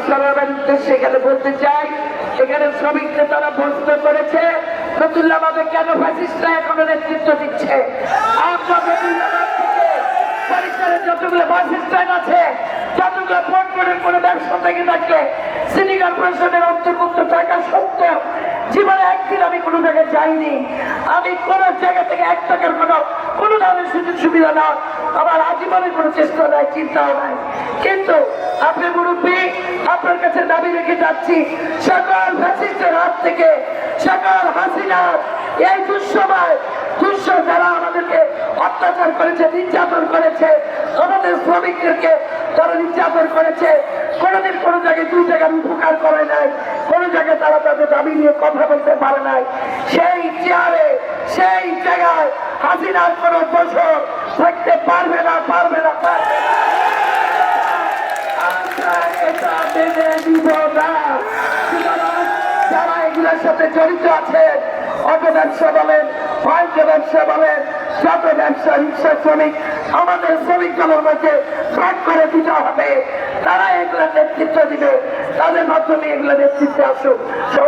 সরকারের উদ্দেশ্যে এখানে বলতে চাই, এখানে শ্রমিকদের তারা প্রশ্ন করেছে নতুল্লাবাদে কেন ফ্যাসিস্টরা এখনো নেতৃত্ব দিচ্ছে। আমরা নতুল্লাবাদ থেকে পরিসরের যতগুলো বাস স্ট্যান্ড আছে, যতগুলো পোর্টপোর্টের কোনো ব্যবসা থেকে থাকলে সিটি কর্পোরেশনের অন্তর্ভুক্ত থাকা সত্ত্বেও জীবনে একদিন আমি কোনো জায়গায় যাইনি। আমি কোন জায়গা থেকে 1 টাকার কোনো ধরনের সুযোগ সুবিধা না, আমার আজীবনের কোনো চেষ্টা নাই, চিন্তাও নাই। কিন্তু আপনি মুরব্বী, আপনার কাছে দাবি রেখে যাচ্ছি, সকল ফ্যাসিস্টের হাত থেকে, সকল হাসিনার এই দুঃসময় যারা আমাদেরকে অত্যাচার করেছে, নির্যাতন করেছে, আমাদের শ্রমিকদেরকে তারা নির্যাতন করেছে, কোনোদিন কোনো জায়গায় 2 টাকার উপকার করে নাই, কোনো জায়গায় তারা তাদের দাবি নিয়ে কথা বলতে পারে নাই। সেই চেয়ারে, সেই জায়গায় হাসিনার কোনো বছর থাকতে পারবে না, পারবে না, পারবে না। আমরা এটা মেনে নিব না। যারা এগুলোর সাথে জড়িত আছেন, অটো ব্যবসা বলেন, বাণিজ্য ব্যবসা বলেন, যত ব্যবসা, রিক্সা শ্রমিক, আমাদের শ্রমিক দলের মধ্যে ভাগ করে দিতে হবে। তারা এগুলো নেতৃত্ব দিবে, তাদের মাধ্যমে এগুলো নেতৃত্বে আসুক।